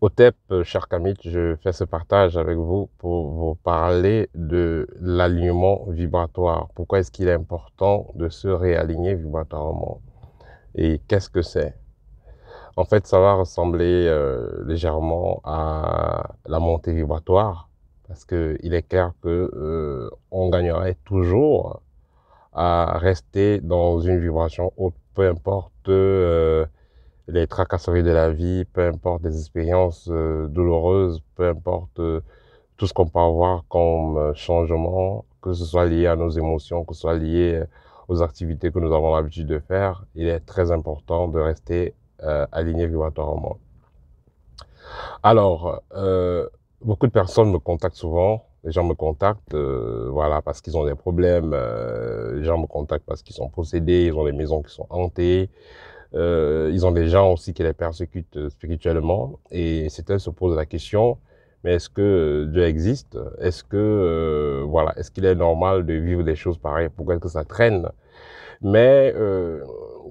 Otep, cher Kamit, je fais ce partage avec vous pour vous parler de l'alignement vibratoire. Pourquoi est-ce qu'il est important de se réaligner vibratoirement? Et qu'est-ce que c'est? En fait, ça va ressembler légèrement à la montée vibratoire, parce que il est clair que on gagnerait toujours à rester dans une vibration haute, peu importe les tracasseries de la vie, peu importe les expériences douloureuses, peu importe tout ce qu'on peut avoir comme changement, que ce soit lié à nos émotions, que ce soit lié aux activités que nous avons l'habitude de faire, il est très important de rester aligné vibratoirement. Alors, beaucoup de personnes me contactent souvent. Les gens me contactent, voilà, parce qu'ils ont des problèmes. Les gens me contactent parce qu'ils sont possédés, ils ont des maisons qui sont hantées. Ils ont des gens aussi qui les persécutent spirituellement. Et certains se posent la question, mais est-ce que Dieu existe? Est-ce que, voilà, est-ce qu'il est normal de vivre des choses pareilles? Pourquoi est-ce que ça traîne? Mais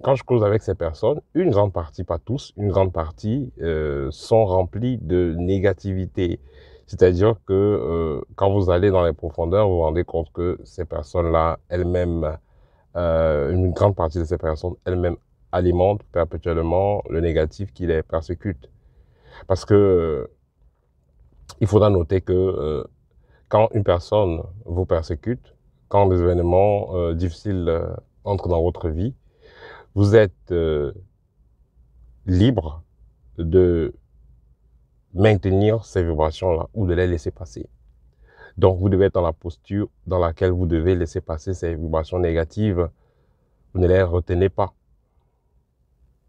quand je cause avec ces personnes, une grande partie, pas tous, une grande partie sont remplis de négativité. C'est-à-dire que quand vous allez dans les profondeurs, vous vous rendez compte que ces personnes-là, elles-mêmes, une grande partie de ces personnes elles-mêmes alimentent perpétuellement le négatif qui les persécute. Parce que il faudra noter que quand une personne vous persécute, quand des événements difficiles entrent dans votre vie, vous êtes libre de maintenir ces vibrations-là ou de les laisser passer. Donc, vous devez être dans la posture dans laquelle vous devez laisser passer ces vibrations négatives. Vous ne les retenez pas.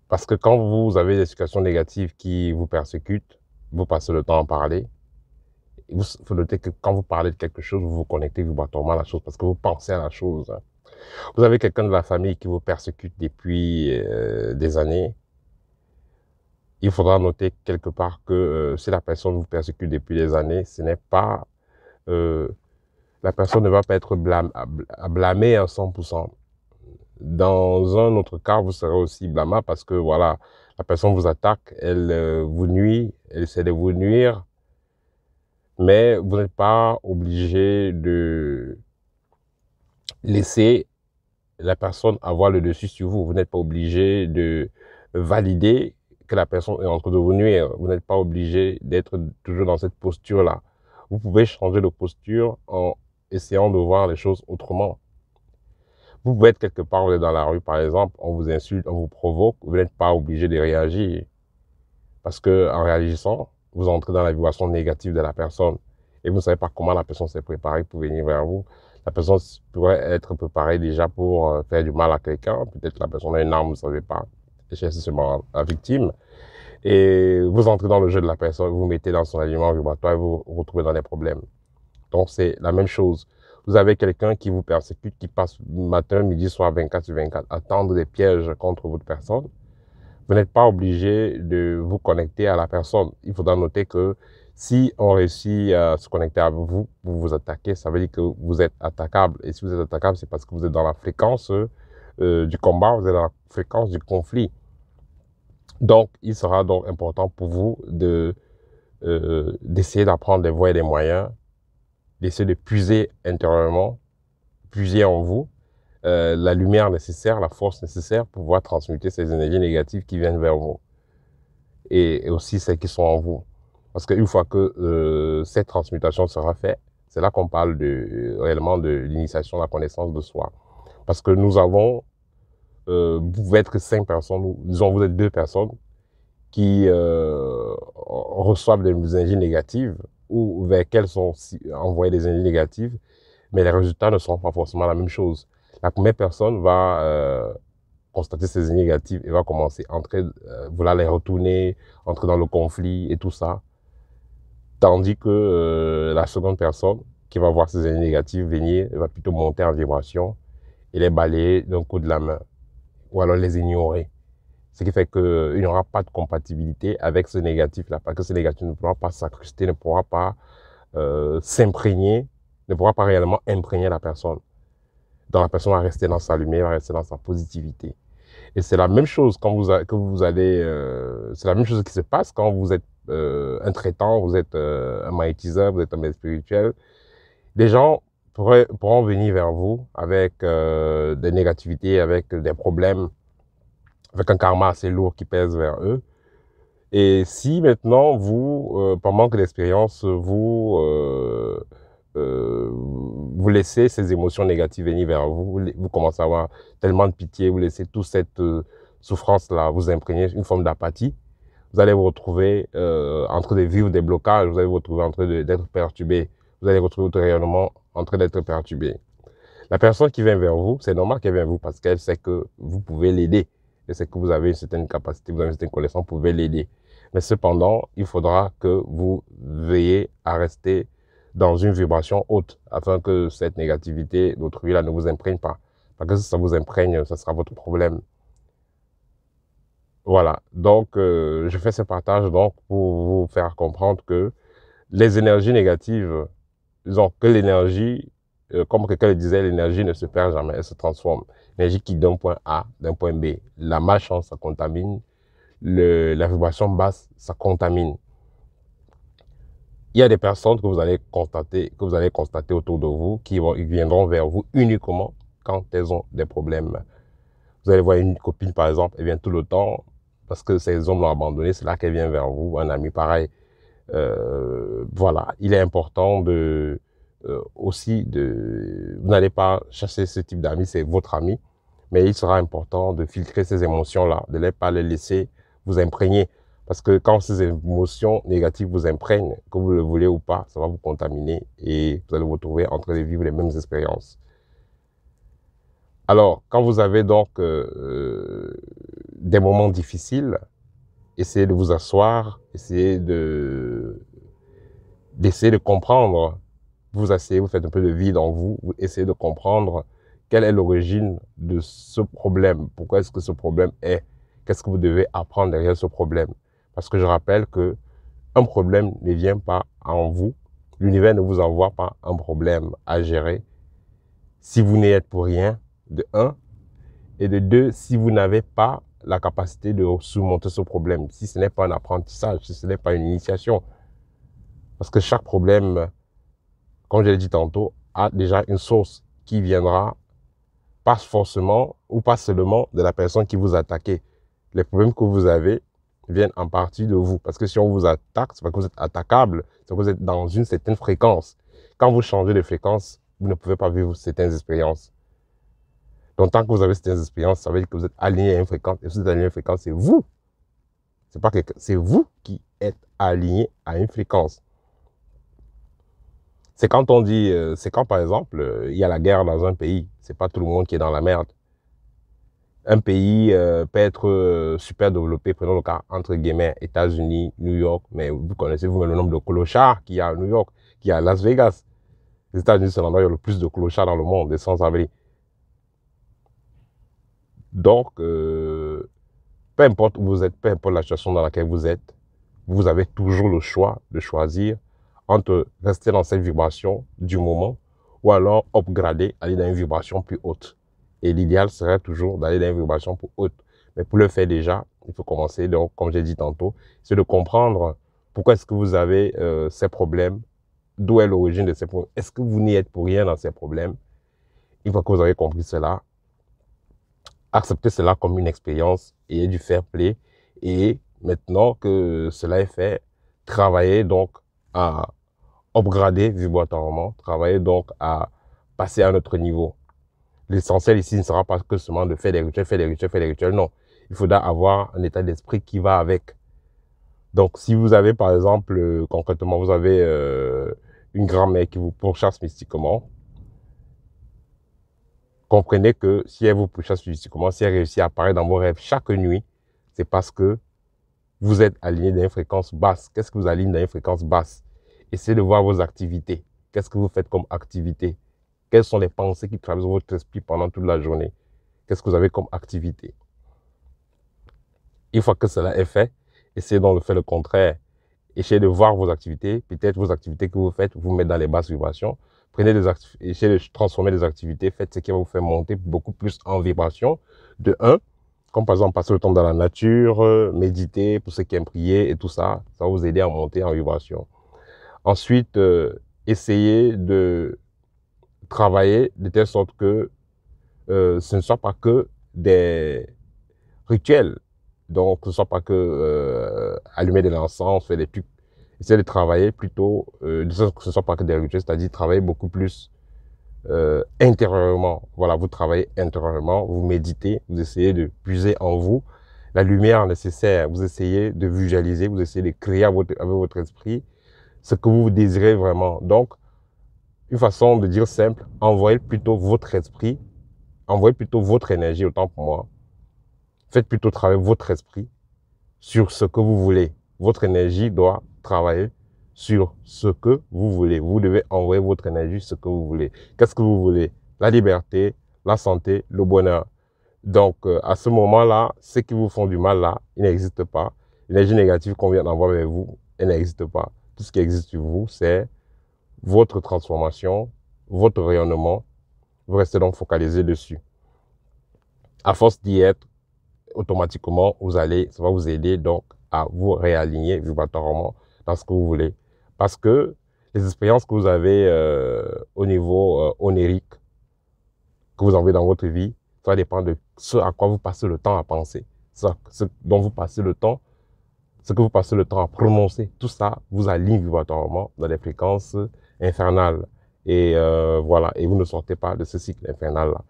Parce que quand vous avez des situations négatives qui vous persécutent, vous passez le temps à en parler. Il faut noter que quand vous parlez de quelque chose, vous vous connectez vibratoirement à la chose parce que vous pensez à la chose. Vous avez quelqu'un de la famille qui vous persécute depuis des années. Il faudra noter quelque part que si la personne vous persécute depuis des années, ce n'est pas... la personne ne va pas être blâmée à 100%. Dans un autre cas, vous serez aussi blâmable parce que voilà, la personne vous attaque, elle vous nuit, elle essaie de vous nuire, mais vous n'êtes pas obligé de laisser la personne avoir le dessus sur vous. Vous n'êtes pas obligé de valider que la personne est en train de vous nuire. Vous n'êtes pas obligé d'être toujours dans cette posture-là. Vous pouvez changer de posture en essayant de voir les choses autrement. Vous pouvez être quelque part, vous êtes dans la rue par exemple, on vous insulte, on vous provoque, vous n'êtes pas obligé de réagir. Parce que en réagissant, vous entrez dans la vibration négative de la personne. Et vous ne savez pas comment la personne s'est préparée pour venir vers vous. La personne pourrait être préparée déjà pour faire du mal à quelqu'un. Peut-être que la personne a une arme, vous ne savez pas. Et cherchez seulement la victime. Et vous entrez dans le jeu de la personne, vous vous mettez dans son alignement vibratoire et vous vous retrouvez dans des problèmes. Donc c'est la même chose. Vous avez quelqu'un qui vous persécute, qui passe matin, midi, soir, 24 sur 24, à tendre des pièges contre votre personne. Vous n'êtes pas obligé de vous connecter à la personne. Il faudra noter que si on réussit à se connecter à vous, vous vous attaquez, ça veut dire que vous êtes attaquable. Et si vous êtes attaquable, c'est parce que vous êtes dans la fréquence du combat, vous êtes dans la fréquence du conflit. Donc, il sera donc important pour vous d'essayer d'apprendre des voies et des moyens, d'essayer de puiser intérieurement, puiser en vous, la lumière nécessaire, la force nécessaire pour pouvoir transmuter ces énergies négatives qui viennent vers vous. Et aussi celles qui sont en vous. Parce qu'une fois que cette transmutation sera faite, c'est là qu'on parle réellement de l'initiation, la connaissance de soi. Parce que nous avons, vous pouvez être 5 personnes, disons vous êtes 2 personnes qui reçoivent des énergies négatives ou vers lesquelles sont envoyées des énergies négatives, mais les résultats ne seront pas forcément la même chose. La première personne va constater ces énergies négatives et va commencer à entrer, vouloir les retourner, entrer dans le conflit et tout ça. Tandis que la seconde personne qui va voir ces énergies négatives venir va plutôt monter en vibration et les balayer d'un coup de la main ou alors les ignorer. Ce qui fait qu'il n'y aura pas de compatibilité avec ce négatif-là, parce que ce négatif ne pourra pas s'incruster, ne pourra pas s'imprégner, ne pourra pas réellement imprégner la personne. Donc la personne va rester dans sa lumière, va rester dans sa positivité. Et c'est la même chose quand c'est la même chose qui se passe quand vous êtes un traitant, vous êtes un magnétiseur, vous êtes un maître spirituel, des gens pourront venir vers vous avec des négativités, avec des problèmes, avec un karma assez lourd qui pèse vers eux. Et si maintenant, vous, par manque d'expérience, vous laissez ces émotions négatives venir vers vous, vous commencez à avoir tellement de pitié, vous laissez toute cette souffrance-là vous imprégner, une forme d'apathie, vous allez vous retrouver en train de vivre des blocages, vous allez vous retrouver en train d'être perturbé, vous allez retrouver votre rayonnement en train d'être perturbé. La personne qui vient vers vous, c'est normal qu'elle vienne vers vous parce qu'elle sait que vous pouvez l'aider. Elle sait que vous avez une certaine capacité, vous avez une certaine connaissance, vous pouvez l'aider. Mais cependant, il faudra que vous veillez à rester dans une vibration haute afin que cette négativité d'autrui-là ne vous imprègne pas. Parce que si ça vous imprègne, ça sera votre problème. Voilà. Donc, je fais ce partage donc pour vous faire comprendre que les énergies négatives, disons que l'énergie, comme quelqu'un le disait, l'énergie ne se perd jamais, elle se transforme. L'énergie qui d'un point A, d'un point B, la malchance, ça contamine, la vibration basse, ça contamine. Il y a des personnes que vous allez constater autour de vous qui viendront vers vous uniquement quand elles ont des problèmes. Vous allez voir une copine, par exemple, elle vient tout le temps parce que ses hommes l'ont abandonnée, c'est là qu'elle vient vers vous, un ami pareil. Voilà, il est important de vous n'allez pas chercher ce type d'amis, c'est votre ami, mais il sera important de filtrer ces émotions-là, de ne pas les laisser vous imprégner. Parce que quand ces émotions négatives vous imprègnent, que vous le voulez ou pas, ça va vous contaminer et vous allez vous retrouver en train de vivre les mêmes expériences. Alors, quand vous avez donc des moments difficiles, essayez de vous asseoir, essayez d'essayer de comprendre. Vous asseyez, vous faites un peu de vide en vous, vous essayez de comprendre quelle est l'origine de ce problème. Pourquoi est-ce que ce problème est? Qu'est-ce que vous devez apprendre derrière ce problème? Parce que je rappelle que un problème ne vient pas en vous. L'univers ne vous envoie pas un problème à gérer si vous n'y êtes pour rien, de un. Et de deux, si vous n'avez pas la capacité de surmonter ce problème, si ce n'est pas un apprentissage, si ce n'est pas une initiation. Parce que chaque problème, comme je l'ai dit tantôt, a déjà une source qui viendra pas forcément ou pas seulement de la personne qui vous attaque. Les problèmes que vous avez viennent en partie de vous. Parce que si on vous attaque, c'est pas que vous êtes attaquable, c'est que vous êtes dans une certaine fréquence. Quand vous changez de fréquence, vous ne pouvez pas vivre certaines expériences. Donc, tant que vous avez certaines expériences, ça veut dire que vous êtes aligné à une fréquence. Et si vous êtes aligné à une fréquence, c'est vous. C'est pas quelqu'un, c'est vous qui êtes aligné à une fréquence. C'est quand on dit, c'est quand par exemple, il y a la guerre dans un pays. C'est pas tout le monde qui est dans la merde. Un pays peut être super développé, prenons le cas entre guillemets, États-Unis, New York, mais vous connaissez vous-même le nombre de clochards qu'il y a à New York, qu'il y a à Las Vegas. Les États-Unis, c'est l'endroit où il y a le plus de clochards dans le monde, des sans-abri. Donc, peu importe où vous êtes, peu importe la situation dans laquelle vous êtes, vous avez toujours le choix de choisir entre rester dans cette vibration du moment ou alors upgrader, aller dans une vibration plus haute. Et l'idéal serait toujours d'aller dans une vibration plus haute. Mais pour le faire déjà, il faut commencer, donc, comme j'ai dit tantôt, c'est de comprendre pourquoi est-ce que vous avez ces problèmes, d'où est l'origine de ces problèmes. Est-ce que vous n'y êtes pour rien dans ces problèmes? Une fois que vous avez compris cela, acceptez cela comme une expérience, ayez du fair play. Et maintenant que cela est fait, travaillez donc à upgrader vibratoirement, travaillez donc à passer à un autre niveau. L'essentiel ici ne sera pas que seulement de faire des rituels, faire des rituels, faire des rituels. Non, il faudra avoir un état d'esprit qui va avec. Donc, si vous avez, par exemple, concrètement, vous avez une grand-mère qui vous pourchasse mystiquement, comprenez que si elle vous pourchasse mystiquement, si elle réussit à apparaître dans vos rêves chaque nuit, c'est parce que vous êtes aligné dans une fréquence basse. Qu'est-ce que vous alignez dans une fréquence basse? Essayez de voir vos activités. Qu'est-ce que vous faites comme activité? Quelles sont les pensées qui traversent votre esprit pendant toute la journée? Qu'est-ce que vous avez comme activité? Une fois que cela est fait, essayez donc de faire le contraire. Essayez de voir vos activités. Peut-être vos activités que vous faites, vous mettre dans les basses vibrations. Essayez de transformer des activités. Faites ce qui va vous faire monter beaucoup plus en vibration. De un. Comme par exemple passer le temps dans la nature, méditer, pour ceux qui aiment prier et tout ça, ça va vous aider à monter en vibration. Ensuite, essayez de travailler de telle sorte que ce ne soit pas que des rituels. Donc, ce ne soit pas que allumer de l'encens, faire des trucs. Essayez de travailler plutôt, de sorte que ce ne soit pas que des rituels, c'est-à-dire travailler beaucoup plus intérieurement. Voilà, vous travaillez intérieurement, vous méditez, vous essayez de puiser en vous la lumière nécessaire. Vous essayez de visualiser, vous essayez de créer avec votre esprit ce que vous désirez vraiment. Donc, une façon de dire simple, envoyez plutôt votre esprit, envoyez plutôt votre énergie, autant pour moi. Faites plutôt travailler votre esprit sur ce que vous voulez. Votre énergie doit travailler sur ce que vous voulez. Vous devez envoyer votre énergie sur ce que vous voulez. Qu'est-ce que vous voulez? La liberté, la santé, le bonheur. Donc, à ce moment-là, ceux qui vous font du mal là, ils n'existent pas. L'énergie négative qu'on vient d'envoyer vers vous, elle n'existe pas. Tout ce qui existe sur vous, c'est votre transformation, votre rayonnement. Vous restez donc focalisé dessus. À force d'y être, automatiquement, ça va vous aider donc à vous réaligner vibratoirement dans ce que vous voulez. Parce que les expériences que vous avez au niveau onérique, que vous avez dans votre vie, ça dépend de ce à quoi vous passez le temps à penser. Ce dont vous passez le temps, ce que vous passez le temps à prononcer, tout ça vous aligne vibratoirement dans des fréquences infernales. Et voilà, et vous ne sortez pas de ce cycle infernal-là.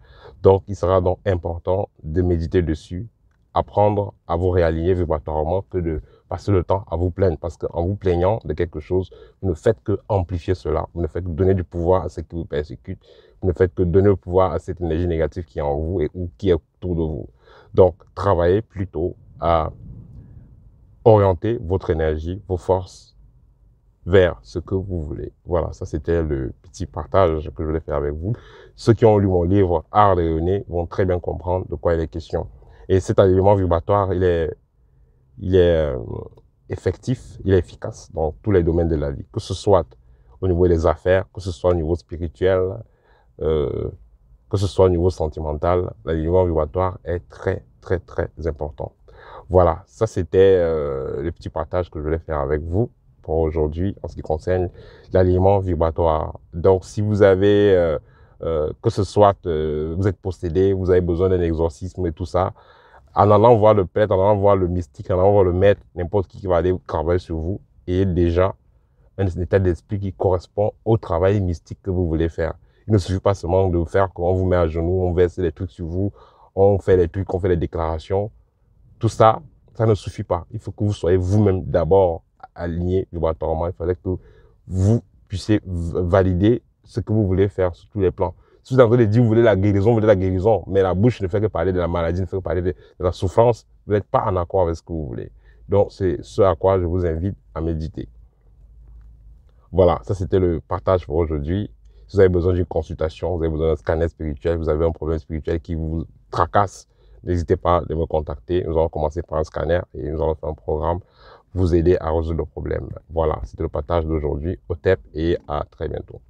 Donc, il sera donc important de méditer dessus, apprendre à vous réaligner vibratoirement que de passer le temps à vous plaindre. Parce qu'en vous plaignant de quelque chose, vous ne faites que amplifier cela. Vous ne faites que donner du pouvoir à ceux qui vous persécutent. Vous ne faites que donner le pouvoir à cette énergie négative qui est en vous et ou qui est autour de vous. Donc, travaillez plutôt à orienter votre énergie, vos forces vers ce que vous voulez. Voilà, ça c'était le petit partage que je voulais faire avec vous. Ceux qui ont lu mon livre Art de rayonner vont très bien comprendre de quoi il est question. Et cet alignement vibratoire, il est effectif, il est efficace dans tous les domaines de la vie, que ce soit au niveau des affaires, que ce soit au niveau spirituel, que ce soit au niveau sentimental. L'alignement vibratoire est très, très, très important. Voilà, ça c'était le petit partage que je voulais faire avec vous pour aujourd'hui en ce qui concerne l'alignement vibratoire. Donc, si vous avez, que ce soit, vous êtes possédé, vous avez besoin d'un exorcisme et tout ça, en allant voir le prêtre, en allant voir le mystique, en allant voir le maître, n'importe qui va aller travailler sur vous, et déjà un état d'esprit qui correspond au travail mystique que vous voulez faire. Il ne suffit pas seulement de faire comment on vous met à genoux, on verse des trucs sur vous, on fait des trucs, on fait des déclarations. Tout ça, ça ne suffit pas. Il faut que vous soyez vous-même d'abord aligné vibratoirement. Il fallait que vous puissiez valider ce que vous voulez faire sur tous les plans. Si vous êtes en train de dire vous voulez la guérison, mais la bouche ne fait que parler de la maladie, ne fait que parler de la souffrance, vous n'êtes pas en accord avec ce que vous voulez. Donc, c'est ce à quoi je vous invite à méditer. Voilà, ça c'était le partage pour aujourd'hui. Si vous avez besoin d'une consultation, vous avez besoin d'un scanner spirituel, vous avez un problème spirituel qui vous tracasse, n'hésitez pas à me contacter. Nous allons commencer par un scanner et nous allons faire un programme pour vous aider à résoudre le problème. Voilà, c'était le partage d'aujourd'hui. Au TEP et à très bientôt.